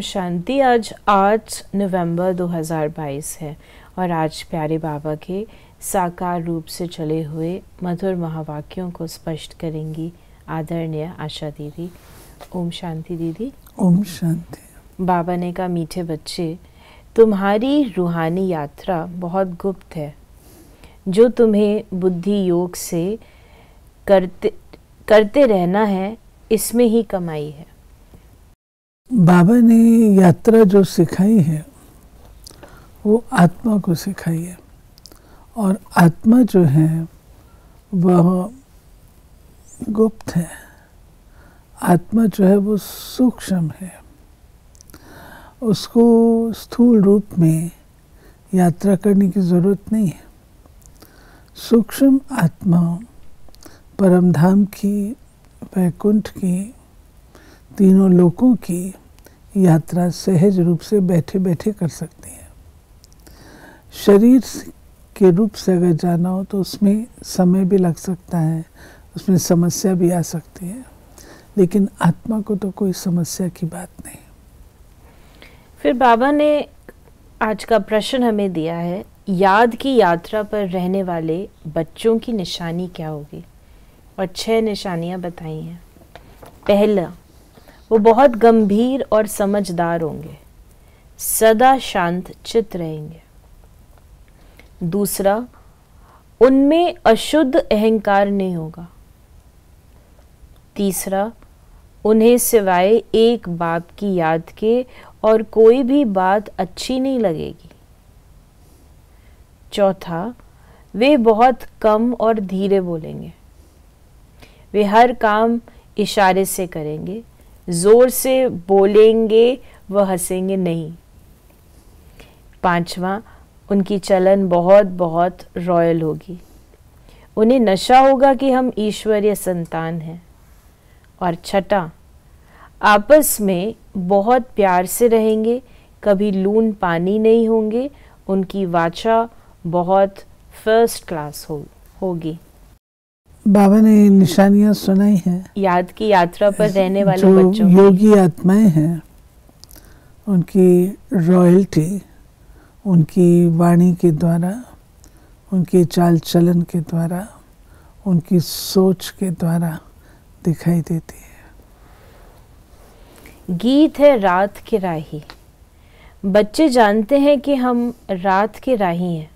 शांति। आज 8 नवंबर 2022 है और आज प्यारे बाबा के साकार रूप से चले हुए मधुर महावाक्यों को स्पष्ट करेंगी आदरणीय आशा दीदी। ओम शांति दीदी। ओम शांति। बाबा ने कहा, मीठे बच्चे, तुम्हारी रूहानी यात्रा बहुत गुप्त है, जो तुम्हें बुद्धि योग से करते रहना है, इसमें ही कमाई है। बाबा ने यात्रा जो सिखाई है वो आत्मा को सिखाई है, और आत्मा जो है वह गुप्त है। आत्मा जो है वो सूक्ष्म है, उसको स्थूल रूप में यात्रा करने की ज़रूरत नहीं है। सूक्ष्म आत्मा परमधाम की, वैकुंठ की, तीनों लोकों की यात्रा सहज रूप से बैठे बैठे कर सकते हैं। शरीर के रूप से अगर जाना हो तो उसमें समय भी लग सकता है, उसमें समस्या भी आ सकती है, लेकिन आत्मा को तो कोई समस्या की बात नहीं। फिर बाबा ने आज का प्रश्न हमें दिया है, याद की यात्रा पर रहने वाले बच्चों की निशानी क्या होगी, और 6 निशानियां बताई हैं। पहला, वो बहुत गंभीर और समझदार होंगे, सदा शांत चित्त रहेंगे। दूसरा, उनमें अशुद्ध अहंकार नहीं होगा। तीसरा, उन्हें सिवाय एक बाप की याद के और कोई भी बात अच्छी नहीं लगेगी। चौथा, वे बहुत कम और धीरे बोलेंगे। वे हर काम इशारे से करेंगे, जोर से बोलेंगे व हंसेंगे नहीं। पांचवा, उनकी चलन बहुत बहुत रॉयल होगी। उन्हें नशा होगा कि हम ईश्वरीय संतान हैं। और छठा, आपस में बहुत प्यार से रहेंगे, कभी लून पानी नहीं होंगे। उनकी वाचा बहुत फर्स्ट क्लास होगी। बाबा ने निशानियां सुनाई हैं याद की यात्रा पर रहने वाले जो बच्चों की। योगी आत्माएं हैं, उनकी रॉयल्टी उनकी वाणी के द्वारा, उनके चाल चलन के द्वारा, उनकी सोच के द्वारा दिखाई देती है। गीत है रात के राही। बच्चे जानते हैं कि हम रात के राही हैं,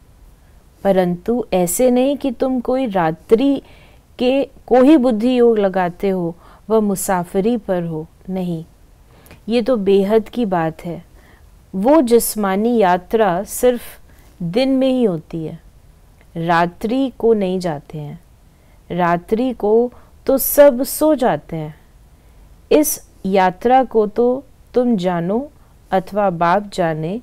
परंतु ऐसे नहीं कि तुम कोई रात्रि के कोई बुद्धि योग लगाते हो, वह मुसाफिरी पर हो। नहीं, ये तो बेहद की बात है। वो जिस्मानी यात्रा सिर्फ दिन में ही होती है, रात्रि को नहीं जाते हैं। रात्रि को तो सब सो जाते हैं। इस यात्रा को तो तुम जानो अथवा बाप जाने,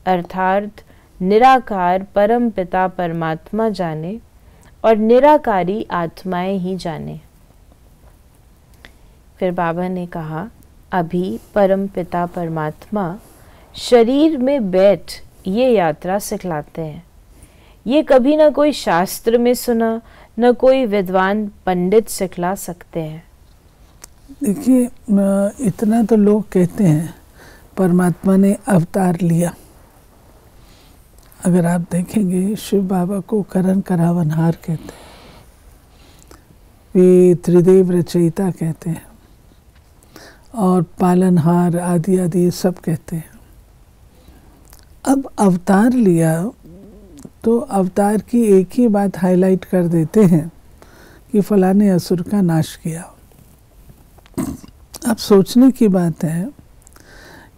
अर्थात निराकार परम पिता परमात्मा जाने और निराकारी आत्माएं ही जाने। फिर बाबा ने कहा, अभी परम पिता परमात्मा शरीर में बैठ ये यात्रा सिखलाते हैं। ये कभी ना कोई शास्त्र में सुना, न कोई विद्वान पंडित सिखला सकते हैं। देखिए, इतना तो लोग कहते हैं परमात्मा ने अवतार लिया। अगर आप देखेंगे, शिव बाबा को करण करावनहार कहते हैं, वे त्रिदेव रचयिता कहते हैं, और पालनहार आदि आदि सब कहते हैं। अब अवतार लिया तो अवतार की एक ही बात हाईलाइट कर देते हैं कि फलाने असुर का नाश किया। अब सोचने की बात है,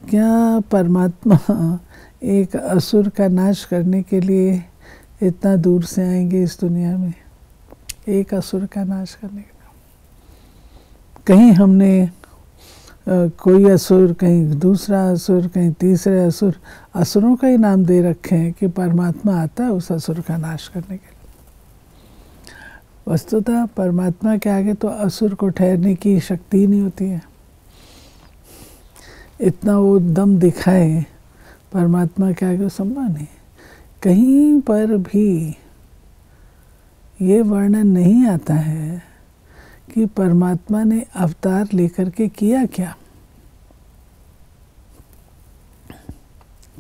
क्या परमात्मा एक असुर का नाश करने के लिए इतना दूर से आएंगे इस दुनिया में, एक असुर का नाश करने के लिए? कहीं हमने कोई असुर, कहीं दूसरा असुर, कहीं तीसरे असुर, असुरों का ही नाम दे रखे हैं कि परमात्मा आता है उस असुर का नाश करने के लिए। वस्तुतः परमात्मा के आगे तो असुर को ठहरने की शक्ति ही नहीं होती है। इतना वो दम दिखाए, परमात्मा के आगे संभव नहीं। कहीं पर भी ये वर्णन नहीं आता है कि परमात्मा ने अवतार लेकर के किया क्या।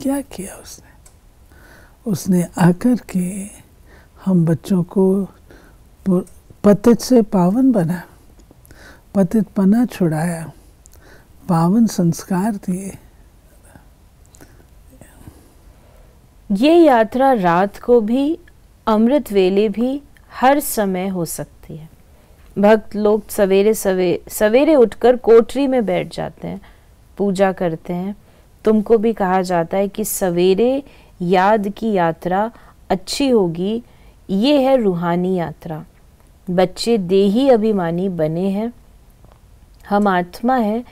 क्या किया उसने आकर के हम बच्चों को पतित से पावन बना, पतित पना छुड़ाया, पावन संस्कार दिए। ये यात्रा रात को भी, अमृत वेले भी, हर समय हो सकती है। भक्त लोग सवेरे उठकर कोठरी में बैठ जाते हैं, पूजा करते हैं। तुमको भी कहा जाता है कि सवेरे याद की यात्रा अच्छी होगी। ये है रूहानी यात्रा। बच्चे देही अभिमानी बने हैं, हम आत्मा है,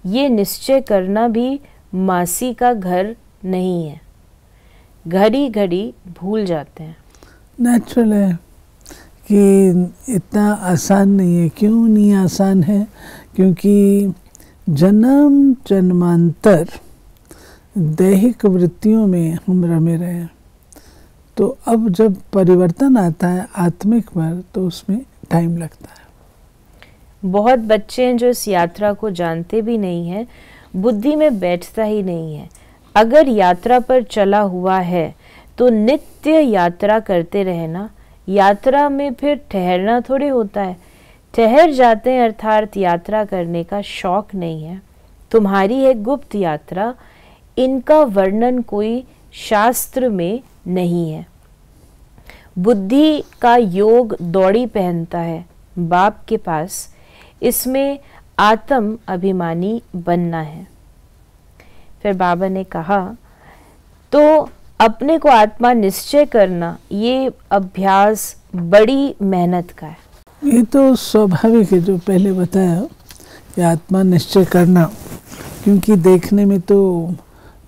ये निश्चय करना भी मासी का घर नहीं है। घड़ी घड़ी भूल जाते हैं। नेचुरल है कि इतना आसान नहीं है। क्यों नहीं आसान है? क्योंकि जन्म जन्मांतर दैहिक वृत्तियों में हम रमे रहे हैं। तो अब जब परिवर्तन आता है आत्मिक पर, तो उसमें टाइम लगता है। बहुत बच्चे हैं जो इस यात्रा को जानते भी नहीं हैं, बुद्धि में बैठता ही नहीं है। अगर यात्रा पर चला हुआ है तो नित्य यात्रा करते रहना। यात्रा में फिर ठहरना थोड़े होता है। ठहर जाते हैं अर्थात यात्रा करने का शौक नहीं है। तुम्हारी है गुप्त यात्रा, इनका वर्णन कोई शास्त्र में नहीं है। बुद्धि का योग दौड़ी पहनता है बाप के पास, इसमें आत्म अभिमानी बनना है। फिर बाबा ने कहा तो अपने को आत्मा निश्चय करना, ये अभ्यास बड़ी मेहनत का है। ये तो स्वाभाविक है जो पहले बताया कि आत्मा निश्चय करना, क्योंकि देखने में तो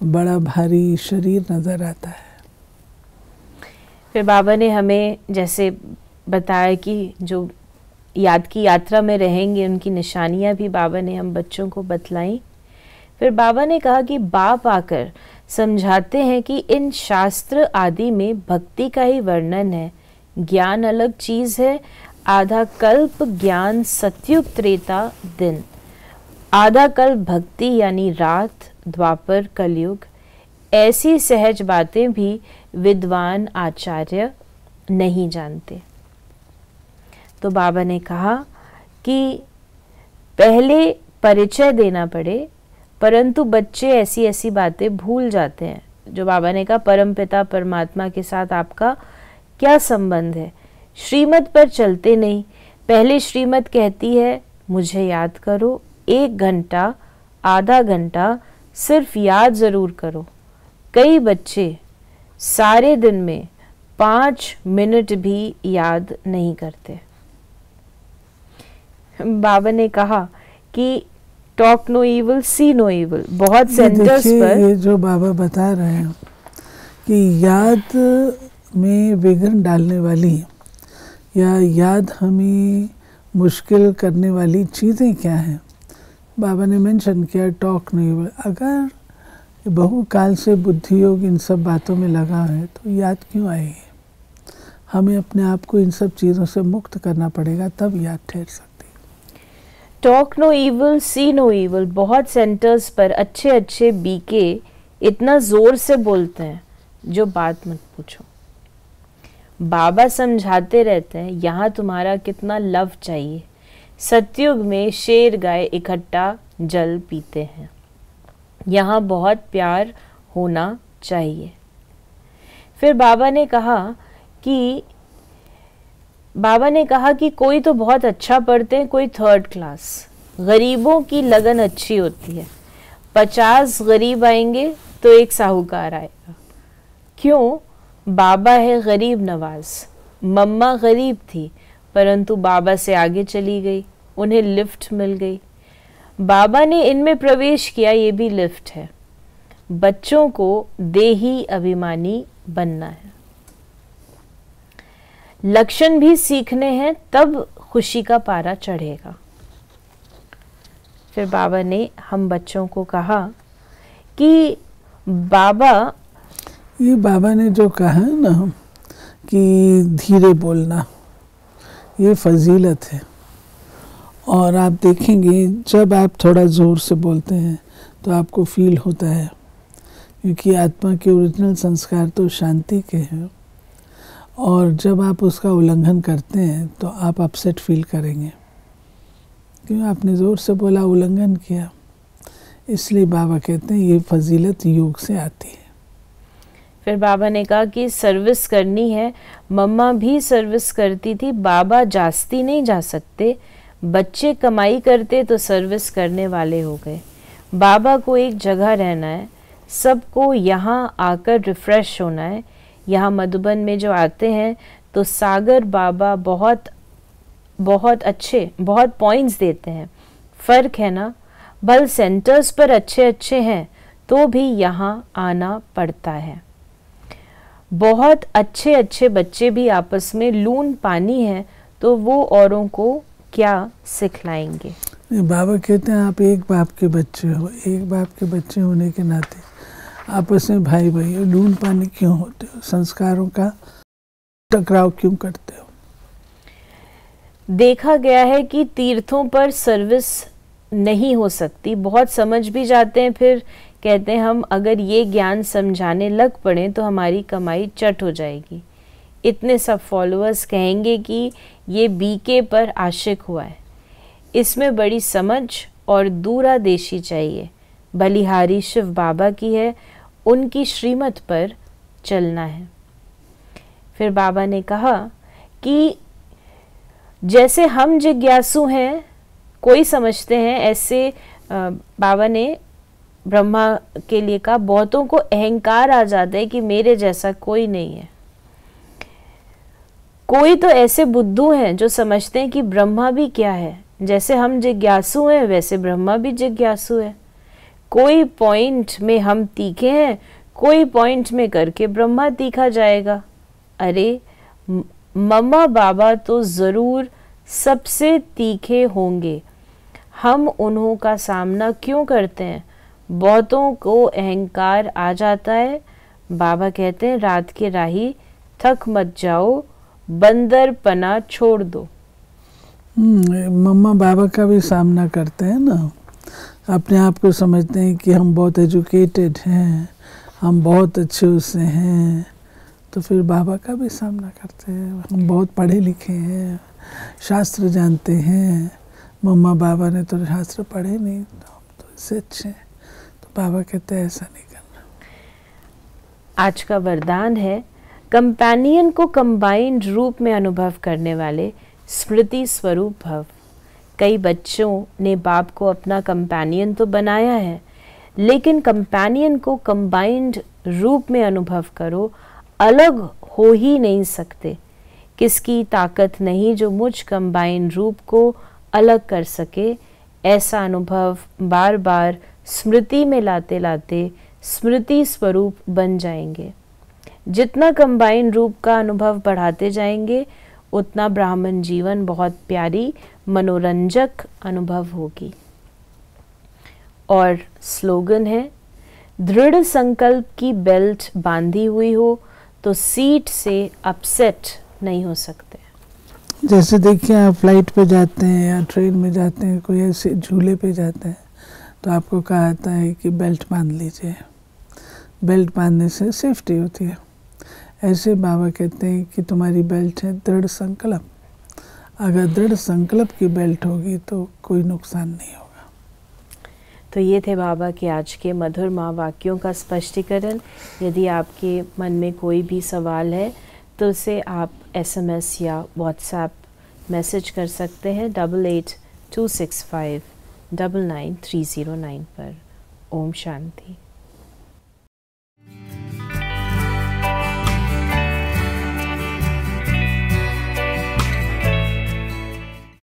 बड़ा भारी शरीर नजर आता है। फिर बाबा ने हमें जैसे बताया कि जो याद की यात्रा में रहेंगे उनकी निशानियां भी बाबा ने हम बच्चों को बतलाई। फिर बाबा ने कहा कि बाप आकर समझाते हैं कि इन शास्त्र आदि में भक्ति का ही वर्णन है, ज्ञान अलग चीज है। आधा कल्प ज्ञान, सतयुग त्रेता दिन। आधा कल्प भक्ति यानी रात, द्वापर कलयुग। ऐसी सहज बातें भी विद्वान आचार्य नहीं जानते। तो बाबा ने कहा कि पहले परिचय देना पड़े, परंतु बच्चे ऐसी ऐसी बातें भूल जाते हैं। जो बाबा ने कहा परमपिता परमात्मा के साथ आपका क्या संबंध है, श्रीमत पर चलते नहीं। पहले श्रीमत कहती है मुझे याद करो, 1 घंटा आधा घंटा सिर्फ याद जरूर करो। कई बच्चे सारे दिन में 5 मिनट भी याद नहीं करते। बाबा ने कहा कि टॉक नो इविल, सी नो इविल। बहुत सेंटर्स पर ये जो बाबा बता रहे हैं कि याद में विघ्न डालने वाली या याद हमें मुश्किल करने वाली चीज़ें क्या हैं। बाबा ने मेंशन किया टॉक नो इविल। अगर बहुकाल से बुद्धि योग इन सब बातों में लगा है तो याद क्यों आएगी? हमें अपने आप को इन सब चीज़ों से मुक्त करना पड़ेगा, तब याद ठहर सकती। टॉक नो इविल, सी नो इविल। बहुत सेंटर्स पर अच्छे अच्छे बीके इतना जोर से बोलते हैं जो बात मत पूछो। बाबा समझाते रहते हैं यहाँ तुम्हारा कितना लव चाहिए। सतयुग में शेर गाय इकट्ठा जल पीते हैं, यहाँ बहुत प्यार होना चाहिए। फिर बाबा ने कहा कि कोई तो बहुत अच्छा पढ़ते हैं, कोई 3rd क्लास। गरीबों की लगन अच्छी होती है। 50 गरीब आएंगे तो 1 साहूकार आएगा। क्यों? बाबा है गरीब नवाज। मम्मा गरीब थी परंतु बाबा से आगे चली गई, उन्हें लिफ्ट मिल गई। बाबा ने इनमें प्रवेश किया, ये भी लिफ्ट है। बच्चों को देही अभिमानी बनना है। लक्षण भी सीखने हैं, तब खुशी का पारा चढ़ेगा। फिर बाबा ने हम बच्चों को कहा कि बाबा ने जो कहा है ना कि धीरे बोलना, ये फजीलत है। और आप देखेंगे जब आप थोड़ा ज़ोर से बोलते हैं तो आपको फील होता है, क्योंकि आत्मा के ओरिजिनल संस्कार तो शांति के हैं, और जब आप उसका उल्लंघन करते हैं तो आप अपसेट फील करेंगे, क्यों आपने ज़ोर से बोला, उल्लंघन किया। इसलिए बाबा कहते हैं ये फजीलत योग से आती है। फिर बाबा ने कहा कि सर्विस करनी है, मम्मा भी सर्विस करती थी, बाबा जास्ती नहीं जा सकते, बच्चे कमाई करते तो सर्विस करने वाले हो गए। बाबा को एक जगह रहना है, सबको यहाँ आकर रिफ़्रेश होना है। यहाँ मधुबन में जो आते हैं तो सागर बाबा बहुत अच्छे बहुत पॉइंट्स देते हैं। फ़र्क है ना, भल सेंटर्स पर अच्छे हैं तो भी यहाँ आना पड़ता है। बहुत अच्छे बच्चे भी आपस में लून पानी है तो वो औरों को क्या सिखलाएंगे। बाबा कहते हैं आप एक बाप के बच्चे हो, एक बाप के बच्चे होने के नाते आपस में भाई भाई हो, लून पानी क्यों होते हो, संस्कारों का टकराव क्यों करते हो। देखा गया है कि तीर्थों पर सर्विस नहीं हो सकती, बहुत समझ भी जाते हैं, फिर कहते हैं हम अगर ये ज्ञान समझाने लग पड़े तो हमारी कमाई चट हो जाएगी। इतने सब फॉलोअर्स कहेंगे कि ये बीके पर आशिक हुआ है। इसमें बड़ी समझ और दूरदेशी चाहिए। बलिहारी शिव बाबा की है, उनकी श्रीमत पर चलना है। फिर बाबा ने कहा कि जैसे हम जिज्ञासु हैं, कोई समझते हैं, ऐसे बाबा ने ब्रह्मा के लिए कहा बहुतों को अहंकार आ जाता है कि मेरे जैसा कोई नहीं है। कोई तो ऐसे बुद्धू हैं जो समझते हैं कि ब्रह्मा भी क्या है, जैसे हम जिज्ञासु हैं वैसे ब्रह्मा भी जिज्ञासु है। कोई पॉइंट में हम तीखे हैं, कोई पॉइंट में करके ब्रह्मा तीखा जाएगा। अरे मम्मा बाबा तो ज़रूर सबसे तीखे होंगे, हम उन्हों का सामना क्यों करते हैं। बहुतों को अहंकार आ जाता है। बाबा कहते हैं रात के राही थक मत जाओ, बंदर पना छोड़ दो। मम्मा बाबा का भी सामना करते हैं ना, अपने आप को समझते हैं कि हम बहुत एजुकेटेड हैं, हम बहुत अच्छे उससे हैं, तो फिर बाबा का भी सामना करते हैं। हम बहुत पढ़े लिखे हैं, शास्त्र जानते हैं, मम्मा बाबा ने तो शास्त्र पढ़े नहीं, तो हम तो इससे अच्छे हैं। तो बाबा कहते हैं ऐसा नहीं करना। आज का वरदान है कंपेनियन को कंबाइंड रूप में अनुभव करने वाले स्मृति स्वरूप भव। कई बच्चों ने बाप को अपना कंपेनियन तो बनाया है, लेकिन कंपेनियन को कंबाइंड रूप में अनुभव करो, अलग हो ही नहीं सकते। किसकी ताकत नहीं जो मुझ कंबाइंड रूप को अलग कर सके। ऐसा अनुभव बार बार स्मृति में लाते लाते स्मृति स्वरूप बन जाएंगे। जितना कंबाइंड रूप का अनुभव बढ़ाते जाएंगे उतना ब्राह्मण जीवन बहुत प्यारी मनोरंजक अनुभव होगी। और स्लोगन है, दृढ़ संकल्प की बेल्ट बांधी हुई हो तो सीट से अपसेट नहीं हो सकते। जैसे देखिए आप फ्लाइट पे जाते हैं या ट्रेन में जाते हैं, कोई ऐसे झूले पे जाते हैं तो आपको कहा जाता है कि बेल्ट बांध लीजिए, बेल्ट बांधने से सेफ्टी होती है। ऐसे बाबा कहते हैं कि तुम्हारी बेल्ट है दृढ़ संकल्प, अगर दृढ़ संकल्प की बेल्ट होगी तो कोई नुकसान नहीं होगा। तो ये थे बाबा के आज के मधुर माँ वाक्यों का स्पष्टीकरण। यदि आपके मन में कोई भी सवाल है तो उसे आप SMS या WhatsApp मैसेज कर सकते हैं 8826599309 पर। ओम शांति।